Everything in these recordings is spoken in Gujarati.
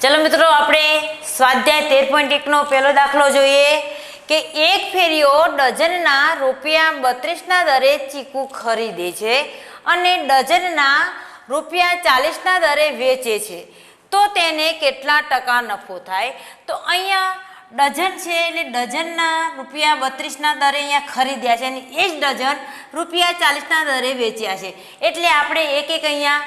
चलो मित्रों આપણે સ્વાધ્યાય 13.1 નો પહેલો દાખલો જોઈએ કે એક ફેરીઓ ડઝનના ₹32 ના દરે ચીકુ ખરીદે છે અને ડઝનના ₹40 ના દરે વેચે છે તો તેને કેટલા ટકા નફો થાય। તો અહીંયા ડઝન છે એટલે ડઝનના ₹32ના દરે અહીંયા ખરીદ્યા છે અને એ જ ડઝન ₹40ના દરે વેચ્યા છે એટલે આપણે એક એક અહીંયા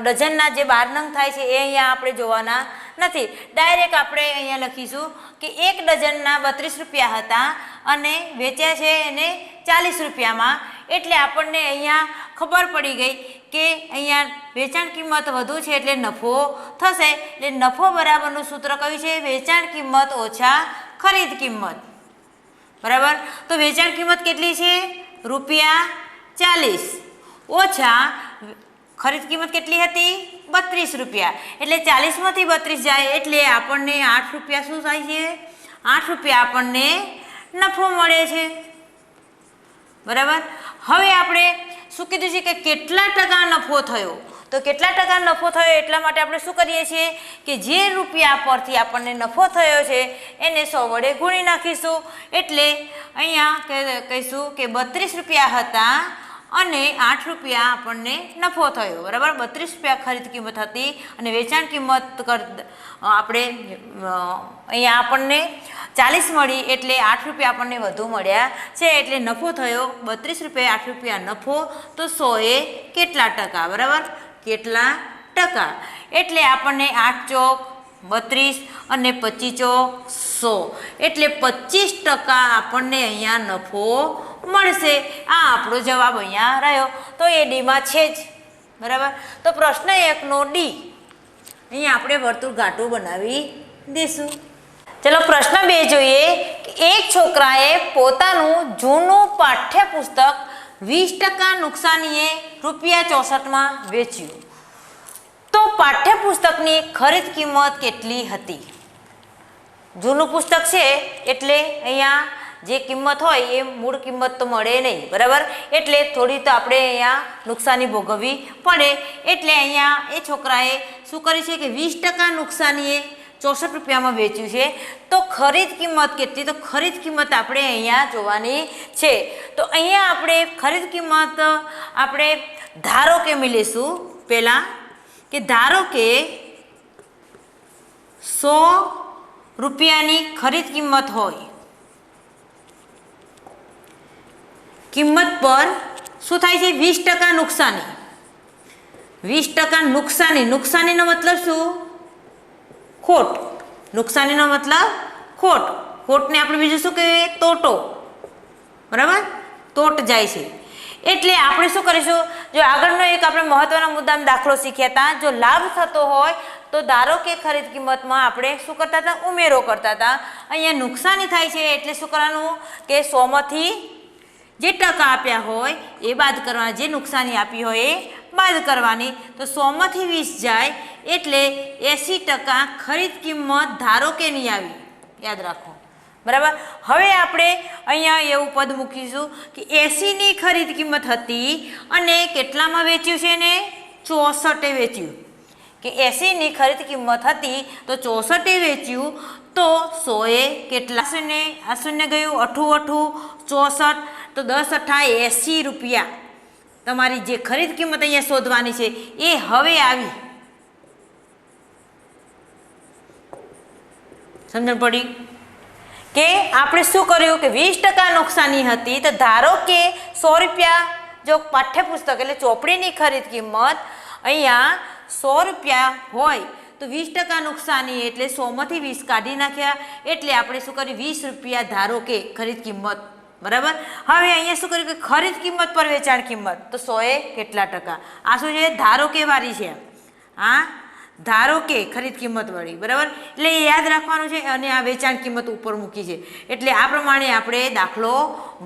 डजनना जे 12 नंग थाय छे ए अहींया आपणे जोवाना नथी। डायरेक्ट आपणे अहींया लखीशुं कि एक डजनना ₹32 हता अने वेच्या छे एने ₹40 मां एटले आपणने अहींया खबर पड़ी गई कि अहींया वेचाण किंमत वधु छे एटले नफो थशे। एटले नफो बराबरनुं सूत्र कयुं छे? वेचाण किंमत ओछा खरीद किंमत। बराबर। तो वेचाण किंमत केटली छे? ₹40 ओछा खरीद किंमत केटली हती? ₹32 एटले 40 मांथी 32 जाए एटले आपणने ₹8 शुं थाय छे? ₹8 आपणने नफो मळे छे। बराबर। हवे आपणे शुं कीधुं छे के केटला टका नफो थयो? तो केटला टका नफो थयो एटला माटे आपणे शुं करीए छीए के जे रूपिया परथी आपणने नफो थयो छे एने 100 वडे गुणी नाखीशुं। एटले अहींया कहीशुं के ₹32 हता અને ₹8 આપણને નફો થયો। બરાબર। ₹32 ખરીદ કિંમત હતી અને વેચાણ કિંમત આપણે અહીંયા આપણને 40 મળી એટલે ₹8 આપણને વધુ મળ્યા છે એટલે નફો થયો ₹32 ₹8 નફો। તો 100 એ કેટલા ટકા? બરાબર। કેટલા ટકા એટલે આપણને 8 ચોક 32 અને 25 ચોક 100 એટલે 25% આપણને અહીંયા નફો મળશે। આ આપણો જવાબ અહીંયા રહ્યો। તો એ ડી માં છે જ। બરાબર। તો પ્રશ્ન 1 નો ડી અહીંયા આપણે વર્તુળ ઘાટું બનાવી દઈશું। ચલો પ્રશ્ન 2 જોઈએ કે એક છોકરાએ પોતાનું જૂનું પાઠ્યપુસ્તક 20% નુકસાનીએ ₹64 માં વેચ્યું તો પાઠ્યપુસ્તકની ખરીદ કિંમત કેટલી હતી? જૂનું પુસ્તક છે એટલે અહીંયા જે કિંમત હોય એ મૂળ કિંમત તો મળે નહીં। બરાબર। એટલે થોડી તો આપણે અહીંયા નુકસાની ભોગવવી પડે એટલે અહીંયા એ છોકરાએ શું કરી છે કે 20% નુકસાનીએ ₹64 માં વેચ્યું છે તો ખરીદ કિંમત કેટલી? તો ખરીદ કિંમત આપણે અહીંયા જોવાની છે। તો અહીંયા આપણે ખરીદ કિંમત આપણે ધારો કે મેળવીશું પહેલા કે ધારો કે ₹100 खरीद किंमत होय किंमत पर शू थाय छे 20% नुकसानी 20% नुकसानी नुकसानी नो मतलब शू खोट नुकसानी नो मतलब खोट खोट ने आपणे बीजું શું કહેવાય તોટો બરાબર તોટ જાય છે એટલે આપણે શું કરીશું જો આગળનો એક આપણે મહત્વનો મુદ્દાનો દાખલો શીખ્યા હતા જો લાભ થતો હોય તો ધારો કે ખરીદ કિંમતમાં આપણે શું કરતા હતા ઉમેરો કરતા હતા અહીંયા નુકસાની થાય છે એટલે શું કરવાનું કે 100 માંથી જે ટકા આપ્યા હોય એ બાદ કરવાના જે નુકસાની આપી હોય એ બાદ કરવાની તો 100 માંથી 20 જાય એટલે 80% ખરીદ કિંમત ધારો કે નહીં આવી યાદ રાખો। बराबर। हवे आपणे अहींया एवुं पद मूकीशुं कि 80 नी खरीद किंमत हती अने केटलामां वेच्युं छे ने 64 वेच्युं कि 80 नी खरीद किंमत हती तो 64 वेच्युं तो 100 ए केटला शून्य आ शून्य गयुं 8 8 64 तो 10 8 ₹80 तमारी जे खरीद किंमत अहींया शोधवानी छे ए हवे आवी। समझण पड़ी के आपणे शुं कर्युं कि 20% नुकसानी हती तो धारो के ₹100 जो पाठ्यपुस्तक एटले चोपड़ीनी खरीद किंमत अहींया ₹100 होय तो 20% नुकसानी एटले 100 मांथी 20 काढी नाख्या एटले आपणे शुं कर्युं ₹20 धारो के खरीद किंमत। बराबर। हवे अहींया शुं कर्युं कि खरीद किंमत पर वेचाण किंमत तो 100 ए केटला टका आ शुं छे धारो के वारी छे हाँ धारो के खरीद किंमत वाली। बराबर। એટલે યાદ રાખવાનું છે અને આ વેચાણ કિંમત ઉપર મૂકી છે એટલે આ પ્રમાણે આપણે દાખલો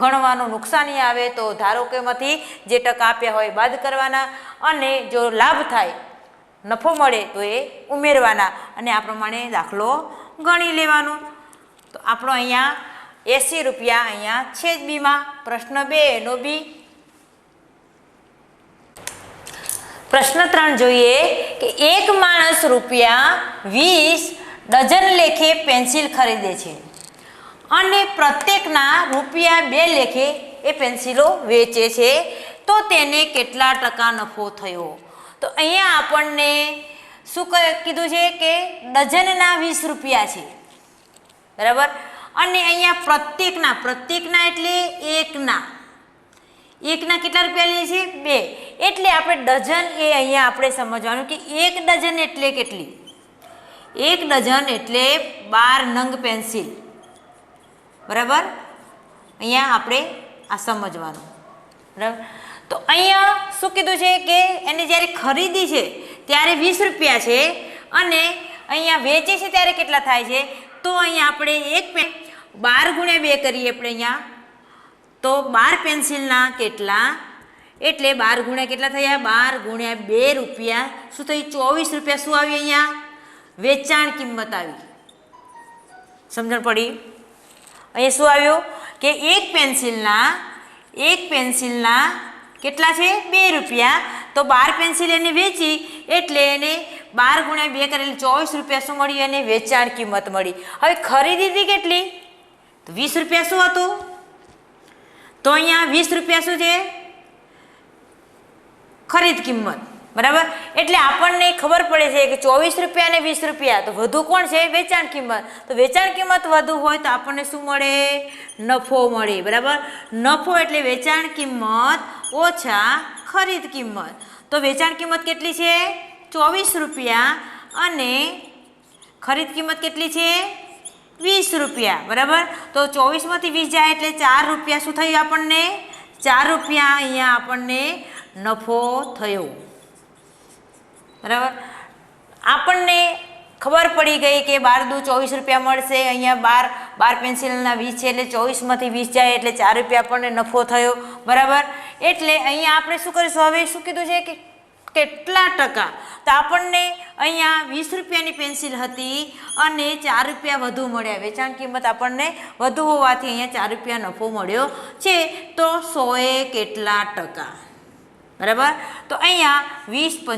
ગણવાનો નુકસાની આવે તો ધારો કે માંથી જે ટકા આપ્યા હોય બાદ કરવાના અને જો લાભ થાય નફો મળે તો એ ઉમેરવાના અને આ પ્રમાણે દાખલો ગણી લેવાનો। તો આપણો અહીંયા ₹80 અહીંયા છેદ બી માં પ્રશ્ન 2 નો બી। પ્રશ્ન 3 જોઈએ કે એક માણસ ₹20 ડઝન લેખે પેન્સિલ ખરીદે છે અને પ્રત્યેકના ₹2 લેખે એ પેન્સિલો વેચે છે, તો તેને કેટલા ટકા નફો થયો? તો અહીંયા આપણને શું કીધું છે કે ડઝનના ₹20 છે, બરાબર. અને અહીંયા પ્રત્યેકના એટલે એકના કેટલા રૂપિયા લે છે? 2. એટલે આપણે ડઝન એ અહીંયા આપણે સમજવાનું કે એક ડઝન એટલે કેટલી? એક ડઝન એટલે 12 નંગ પેન્સિલ, બરાબર. અહીંયા આપણે આ સમજવાનું, બરાબર. તો અહીંયા શું કીધું છે કે એને જ્યારે ખરીદી છે ત્યારે ₹20 છે અને અહીંયા વેચે છે ત્યારે કેટલા થાય છે? તો અહીંયા આપણે 12 × 2 કરીએ આપણે અહીંયા, તો 12 પેન્સિલના કેટલા? એટલે 12 × કેટલા થયા? 12 × 2 રૂપિયા શું થયું? ₹24 શું આવી? અહીંયા વેચાણ કિંમત આવી. સમજણ પડી? અહીંયા શું આવ્યું કે એક પેન્સિલના કેટલા છે? ₹2. તો 12 પેન્સિલ એને વેચી એટલે એને 12 × 2 કરેલ ₹24 શું મળ્યું? એને વેચાણ કિંમત મળી. હવે ખરીદી હતી કેટલી? તો ₹20 શું હતું? તો અહીંયા ₹20 શું છે? ખરીદ કિંમત, બરાબર. એટલે આપણને ખબર પડે છે કે ₹24 અને ₹20, તો વધુ કોણ છે? વેચાણ કિંમત. તો વેચાણ કિંમત વધુ હોય તો આપણને શું મળે? નફો મળે, બરાબર. નફો એટલે વેચાણ કિંમત ઓછા ખરીદ કિંમત. તો વેચાણ કિંમત કેટલી છે? ₹24 અને ખરીદ કિંમત કેટલી છે? ₹20, બરાબર. તો 24માંથી 20 જાય એટલે ₹4 શું થયું આપણને? ₹4 અહીંયા આપણને નફો થયો, બરાબર. આપણને ખબર પડી ગઈ કે 12 × 2 ₹24 મળશે. અહીંયા 12 પેન્સિલના 20 છે એટલે 24માંથી 20 જાય એટલે ₹4 આપણને નફો થયો, બરાબર. એટલે અહીંયા આપણે શું કરીશું? હવે શું કીધું છે કે કેટલા ટકા? તો આપણને અહીંયા ₹20ની પેન્સિલ હતી અને ₹4 વધુ મળ્યા. વેચાણ કિંમત આપણને વધુ હોવાથી અહીંયા ₹4 નફો મળ્યો છે. તો 100 કેટલા ટકા? બરાબર. તો અહીંયા 20 × 5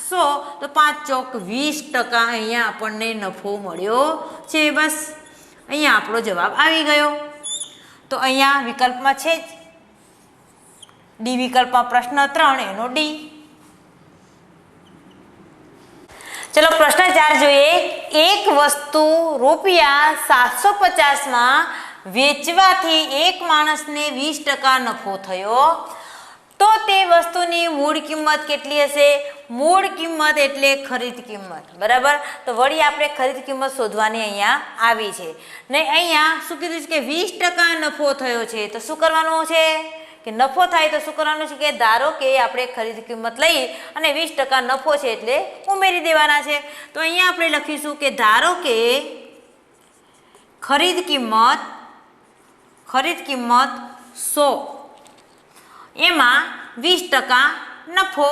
100, તો 5 ચોક 20% અહીંયા આપણને નફો મળ્યો છે. બસ અહીંયા આપણો જવાબ આવી ગયો. તો અહીંયા વિકલ્પમાં છે જ ડી વિકલ્પમાં પ્રશ્ન 3 એનો ડી. ચલો પ્રશ્ન 4 જોઈએ. એક વસ્તુ ₹750માં વેચવાથી એક માણસને 20% નફો થયો, તો તે વસ્તુની મૂળ કિંમત કેટલી હશે? મૂળ કિંમત એટલે ખરીદ કિંમત, બરાબર. તો વળી આપણે ખરીદ કિંમત શોધવાની અહીંયા આવી છે ને અહીંયા શું કીધું છે કે 20% નફો થયો છે. તો શું કરવાનું છે કે નફો થાય તો શું કરવાનું છે કે ધારો કે આપણે ખરીદ કિંમત લઈ અને 20% નફો છે એટલે ઉમેરી દેવાના છે. તો અહીંયા આપણે લખીશું કે ધારો કે ખરીદ કિંમત 100, એમાં 20% નફો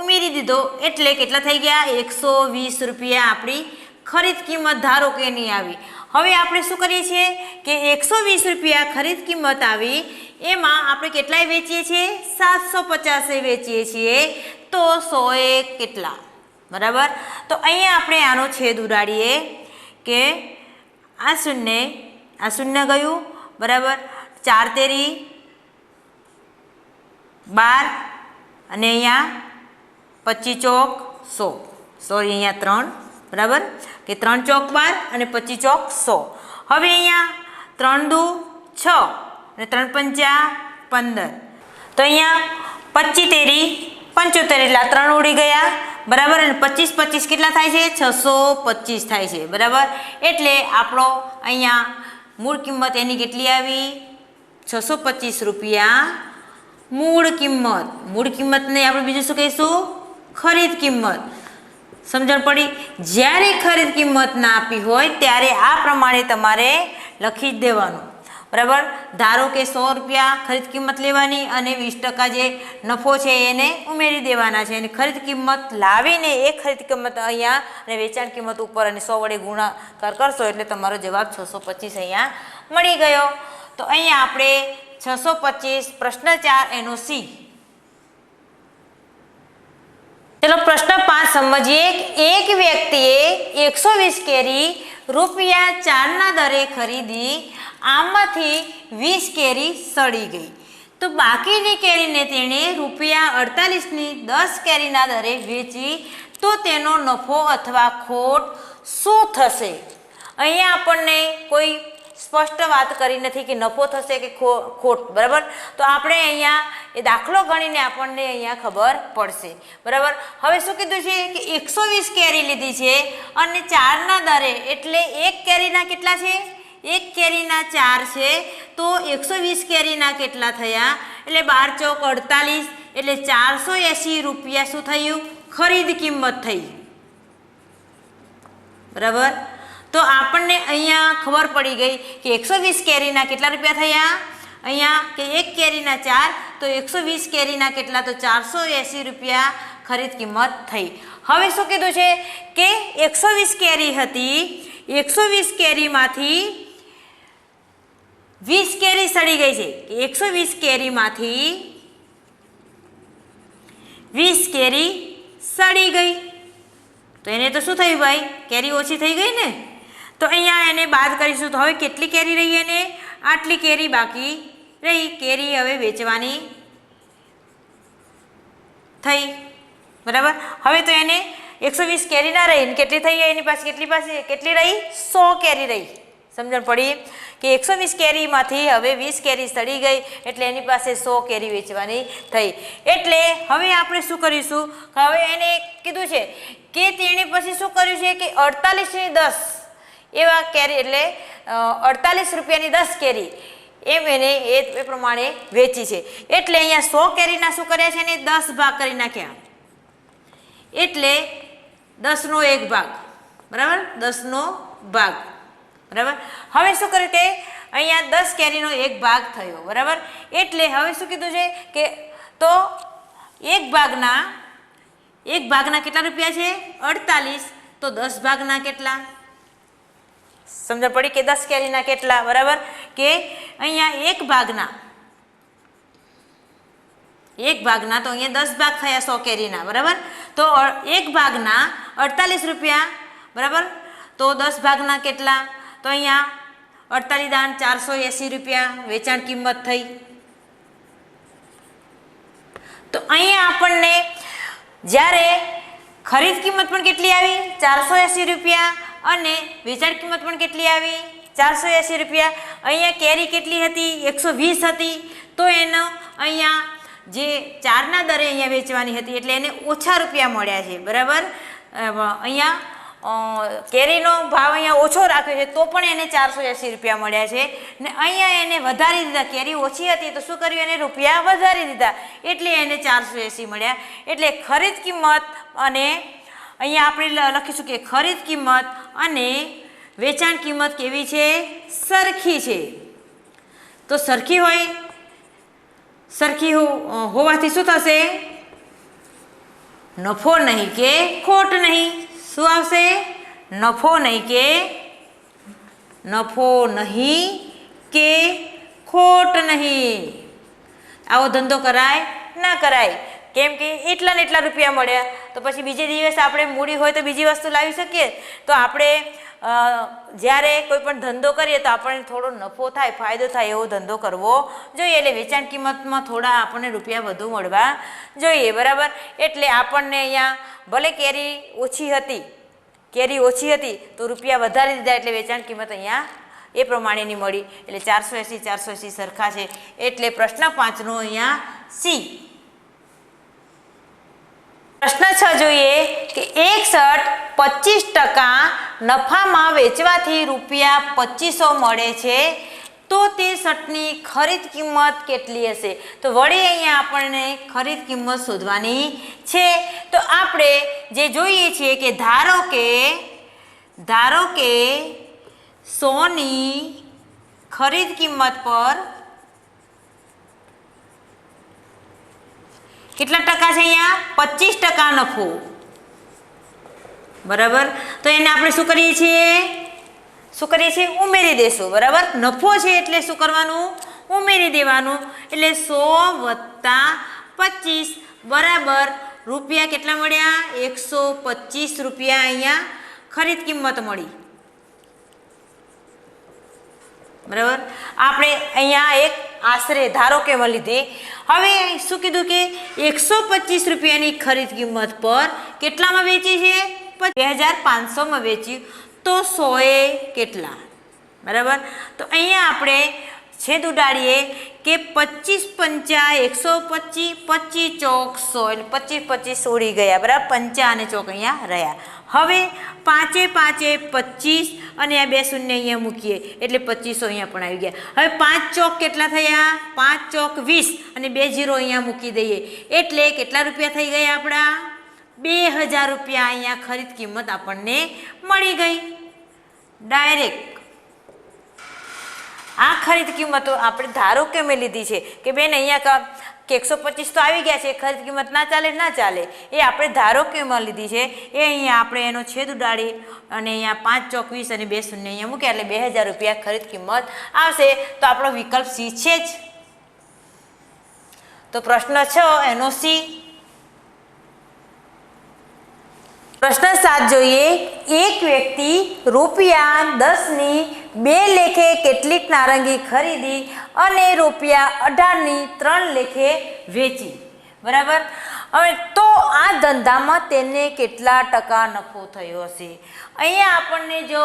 ઉમેરી દીધો એટલે કેટલા થઈ ગયા? ₹120 આપણી ખરીદ કિંમત ધારો કે એની આવી. હવે આપણે શું કરીએ છીએ કે ₹120 ખરીદ કિંમત આવી, એમાં આપણે કેટલાય વેચીએ છીએ? 750 વેચીએ છીએ. તો 100 કેટલા? બરાબર. તો અહીંયા આપણે આનો છેદ ઉડાડીએ કે આ શૂન્ય ગયું, બરાબર. 4 તેરી 12 અને અહીંયા 25 ચોક 100, સોરી અહીંયા 3, બરાબર કે 3 ચોક 12 અને 25 ચોક 100. હવે અહીંયા 3 દુ 6 અને 3 પંચા 15. તો અહીંયા 25 તેરી 75 એટલે 3 ઉડી ગયા, બરાબર. અને 25 કેટલા થાય છે? 625 થાય છે, બરાબર. એટલે આપણો અહીંયા મૂળ કિંમત એની કેટલી આવી? ₹625 મૂળ કિંમતને આપણે બીજું શું કહીશું? ખરીદ કિંમત. સમજણ પડી? જ્યારે ખરીદ કિંમત ના આપી હોય ત્યારે આ પ્રમાણે તમારે લખી જ દેવાનું, બરાબર. ધારો કે ₹100 ખરીદ કિંમત લેવાની અને 20% જે નફો છે એને ઉમેરી દેવાના છે અને ખરીદ કિંમત લાવીને એ ખરીદ કિંમત અહીંયા અને વેચાણ કિંમત ઉપર અને 100 વડે ગુણાકાર કરશો એટલે તમારો જવાબ 625 અહીંયા મળી ગયો. તો અહીંયા આપણે 625 પ્રશ્ન 4 એનો સી. चलो प्रश्न 5 समझिए। एक व्यक्तिए 120 केरी રૂપિયા 4 દરે ખરીદી, આમાંથી 20 કેરી સડી ગઈ, તો બાકીની કેરીને તેણે રૂપિયા 48ની 10 કેરીના દરે વેચી, તો તેનો નફો અથવા ખોટ શું થશે? અહીંયા આપણને કોઈ સ્પષ્ટ વાત કરી નથી કે નફો થશે કે ખોટ, બરાબર? તો આપણે અહીંયા એ દાખલો ગણીને આપણને અહીંયા ખબર પડશે, બરાબર? હવે શું કીધું છે કે 120 કેરી લીધી છે અને 4ના દરે, એટલે એક કેરીના કેટલા છે? એક કેરીના 4 છે, તો 120 કેરીના કેટલા થયા? એટલે 12 ચોક 48, એટલે 480 રૂપિયા શું થયું? ખરીદ કિંમત થઈ, બરાબર? તો આપણને અહીંયા ખબર પડી ગઈ કે 120 કેરીના કેટલા રૂપિયા થયા? અહીંયા કે એક કેરીના 4, તો 120 કેરીના કેટલા? તો 480 રૂપિયા ખરીદ કિંમત થઈ. હવે શું કીધું છે કે 120 કેરી હતી, 120 કેરીમાંથી 20 કેરી સડી ગઈ છે. 120 કેરીમાંથી 20 કેરી સડી ગઈ, તો એને તો શું થયું ભાઈ? કેરી ઓછી થઈ ગઈ ને. તો અહીંયા એને બાદ કરીશું, તો હવે કેટલી કેરી રહી? એને આટલી કેરી બાકી રહી. કેરી હવે વેચવાની થઈ, બરાબર? હવે તો એને 120 કેરી ના રહી, કેટલી થઈ? એની પાસે કેટલી રહી? 100 કેરી રહી. સમજણ પડી કે 120 કેરીમાંથી હવે 20 કેરી સડી ગઈ, એટલે એની પાસે 100 કેરી વેચવાની થઈ. એટલે હવે આપણે શું કરીશું? હવે એને કીધું છે કે તેણે પછી શું કર્યું છે કે 48ની 10 એવા કેરી, એટલે 48 રૂપિયાની 10 કેરી એમ એને એ પ્રમાણે વેચી છે. એટલે અહીંયા 100 કેરીના શું કર્યા છે? એને 10 ભાગ કરી નાખ્યા, એટલે 10નો 1 ભાગ, બરાબર? 10નો ભાગ, બરાબર? હવે શું કર્યું કે અહીંયા 10 કેરીનો 1 ભાગ થયો, બરાબર? એટલે હવે શું કીધું છે કે તો એક ભાગના કેટલા રૂપિયા છે? 48, તો 10 ભાગના કેટલા? સમજ પડી કે 10 કેરીના કેટલા, બરાબર? કે અહીંયા એક ભાગના તો અહીંયા 10 ભાગ થયા 100 કેરીના, બરાબર? તો એક ભાગના 48 રૂપિયા, બરાબર? તો 10 ભાગના કેટલા? તો અહીંયા 48 દાન 480 રૂપિયા વેચાણ કિંમત થઈ. તો અહીંયા આપણને જ્યારે ખરીદ કિંમત પણ કેટલી આવી? 480 રૂપિયા, અને વેચાણ કિંમત પણ કેટલી આવી? 480 રૂપિયા. અહીંયા કેરી કેટલી હતી? 120 હતી, તો એનો અહીંયા જે 4ના દરે અહીંયા વેચવાની હતી, એટલે એને ઓછા રૂપિયા મળ્યા છે, બરાબર? અહીંયા કેરીનો ભાવ અહીંયા ઓછો રાખ્યો છે, તો પણ એને 480 રૂપિયા મળ્યા છે. ને અહીંયા એને વધારી દીધા, કેરી ઓછી હતી તો શું કર્યું? એને રૂપિયા વધારી દીધા, એટલે એને 480 મળ્યા. એટલે ખરીદ કિંમત, અને અહીંયા આપણે લખીશું કે ખરીદ કિંમત અને વેચાણ કિંમત કેવી છે? સરખી છે. તો સરખી હોવાથી શું થશે? નફો નહીં કે ખોટ નહીં. શું આવશે? નફો નહીં કે ખોટ નહીં. આવો ધંધો કરાય ના કરાય? કેમ કે એટલા ને એટલા રૂપિયા મળ્યા, તો પછી બીજે દિવસ આપણે મૂડી હોય તો બીજી વસ્તુ લાવી શકીએ. તો આપણે જ્યારે કોઈ પણ ધંધો કરીએ તો આપણને થોડો નફો થાય, ફાયદો થાય એવો ધંધો કરવો જોઈએ. એટલે વેચાણ કિંમતમાં થોડા આપણને રૂપિયા વધુ મળવા જોઈએ, બરાબર? એટલે આપણને અહીંયા ભલે કેરી ઓછી હતી તો રૂપિયા વધારી દીધા, એટલે વેચાણ કિંમત અહીંયા એ પ્રમાણેની મળી. એટલે 480 સરખા છે. એટલે પ્રશ્ન 5નો અહીંયા સી. પ્રશ્ન 6 જોઈએ કે એક શર્ટ 25% નફામાં વેચવાથી રૂપિયા 2500 મળે છે, તો તે શર્ટની ખરીદ કિંમત કેટલી હશે? તો વળી અહીંયા આપણને ખરીદ કિંમત શોધવાની છે. તો આપણે જે જોઈએ છીએ કે ધારો કે 100ની ખરીદ કિંમત પર કેટલા ટકા છે? અહીંયા 25% નફો, બરાબર? તો એને આપણે શું કરીએ છીએ? ઉમેરી દેશું, બરાબર? નફો છે એટલે શું કરવાનું? ઉમેરી દેવાનું. એટલે 100 + 25 બરાબર રૂપિયા કેટલા મળ્યા? 125 રૂપિયા અહીંયા ખરીદ કિંમત મળી, બરાબર. આપણે અહીંયા એક આશરે ધારો કે લીધી. હવે શું કીધું કે 125 રૂપિયાની ખરીદ કિંમત પર કેટલામાં વેચી છે? 2500માં વેચી, તો 100 એ કેટલા? બરાબર. તો અહીંયા આપણે છેદ ઉડાડીએ કે 25 પંચા 125, 25 ચોક 100, એટલે 25 ઉડી ગયા, બરાબર. પંચા અને ચોક અહીંયા રહ્યા. હવે 5 એ 5 એ 25 અને આ 2 શૂન્ય અહીંયા મૂકીએ એટલે 2500 અહીંયા પણ આવી ગયા. હવે 5 ચોક કેટલા થયા? 5 ચોક 20 અને 2 0 અહીંયા મૂકી દઈએ એટલે કેટલા રૂપિયા થઈ ગયા આપણા? 2000 રૂપિયા અહીંયા ખરીદ કિંમત આપણને મળી ગઈ. ડાયરેક્ટ આ ખરીદ કિંમતો આપણે ધારો કે મેં લીધી છે કે બેન અહીંયા કે 125 તો આવી ગયા છે, ખરીદ કિંમત ના ચાલે, ના ચાલે, એ આપણે ધારો કે માં લીધી છે. એ અહીંયા આપણે એનો છેદ ઉડાડી અને અહીંયા 5 ચોક 20 અને 2 શૂન્ય અહીંયા મૂક્યા એટલે 2000 રૂપિયા ખરીદ કિંમત આવશે. તો આપણો વિકલ્પ સી છે જ. તો પ્રશ્ન 6 એનો સી. પ્રશ્ન 7 જોઈએ. એક વ્યક્તિ રૂપિયા 10ની 2 લેખે કેટલીક નારંગી ખરીદી અને રૂપિયા 18ની 3 લેખે વેચી, બરાબર. હવે તો આ ધંધામાં તેને કેટલા ટકા નફો થયો હશે? અહીંયા આપણને જો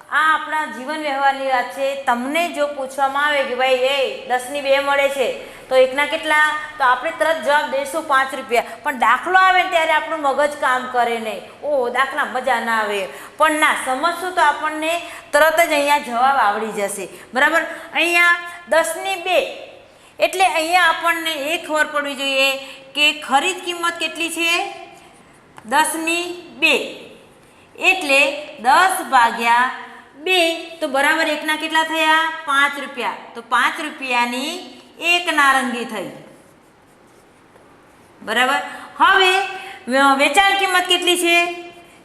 આ આપણા જીવન વ્યવહારની વાત છે, તમને જો પૂછવામાં આવે કે ભાઈ એ 10ની 2 મળે છે તો એકના કેટલા, તો આપણે તરત જવાબ દઈશું 5 રૂપિયા. પણ દાખલો આવે ને ત્યારે આપણું મગજ કામ કરે નહીં. ઓ દાખલા મજા ના આવે, પણ ના સમજશું તો આપણને તરત જ અહીંયા જવાબ આવડી જશે, બરાબર. અહીંયા 10ની 2 એટલે અહીંયા આપણને એ ખબર પડવી જોઈએ કે ખરીદ કિંમત કેટલી છે? 10ની 2 એટલે 10 ભાગ્યા 2 તો બરાબર એકના કેટલા થયા? 5 રૂપિયા. તો 5 રૂપિયાની 1 નારંગી થઈ, બરાબર. હવે વેચાણ કિંમત કેટલી છે?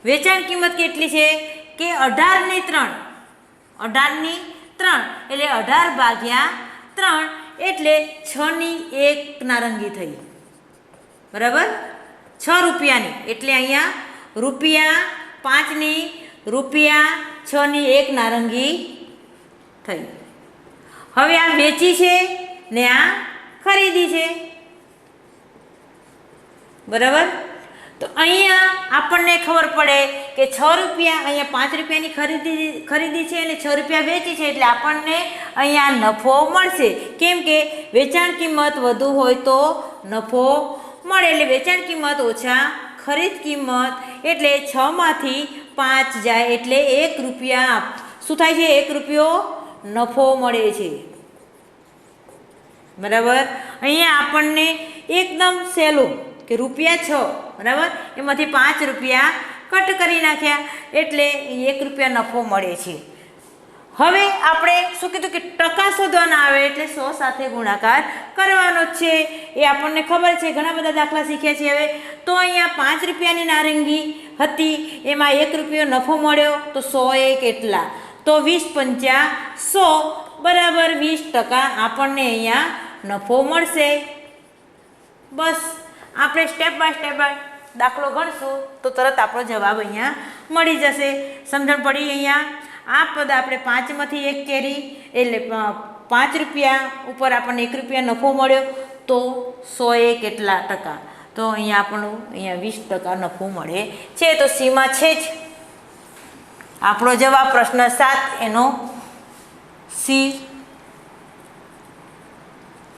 વેચાણ કિંમત કેટલી છે કે 18ની 3, 18ની 3 એટલે 18 ભાગ્યા 3 એટલે 6ની 1 નારંગી થઈ, બરાબર. 6 રૂપિયાની એટલે અહીંયા રૂપિયા 5ની રૂપિયા 6ની 1 નારંગી થઈ. હવે આ વેચી છે ને આ ખરીદી છે, બરાબર. તો અહીંયા આપણને ખબર પડે કે 6 રૂપિયા અહીંયા 5 રૂપિયાની ખરીદી છે અને 6 રૂપિયા વેચી છે એટલે આપણને અહીંયા નફો મળશે. કેમ કે વેચાણ કિંમત વધુ હોય તો નફો મળે, એટલે વેચાણ કિંમત ઓછા ખરીદ કિંમત એટલે 6માંથી 5 જાય એટલે 1 રૂપિયા શું થાય છે? 1 રૂપિયો નફો મળે છે, બરાબર. અહીંયા આપણને એકદમ સહેલું કે રૂપિયા 6, બરાબર, એમાંથી 5 રૂપિયા કટ કરી નાખ્યા એટલે 1 રૂપિયા નફો મળે છે. હવે આપણે શું કીધું કે ટકા શોધવાના આવે એટલે 100 સાથે ગુણાકાર કરવાનો જ છે, એ આપણને ખબર છે, ઘણા બધા દાખલા શીખ્યા છે. હવે તો અહીંયા 5 રૂપિયાની નારંગી હતી, એમાં 1 રૂપિયો નફો મળ્યો તો 100 એ કેટલા? તો 20 પંચા 100 બરાબર 20% આપણને અહીંયા નફો મળશે. બસ આપણે સ્ટેપ બાય સ્ટેપ દાખલો ગણશું તો તરત આપણો જવાબ અહીંયા મળી જશે. સમજણ પડી? અહીંયા આ પદ આપણે 5માંથી 1 કેરી એટલે 5 રૂપિયા ઉપર આપણને 1 રૂપિયા નફો મળ્યો તો 100 એ કેટલા ટકા? તો અહીંયા આપણું અહીંયા 20% નફો મળે છે. તો સીમાં છે જ આપણો જવાબ પ્રશ્ન 7 એનો સી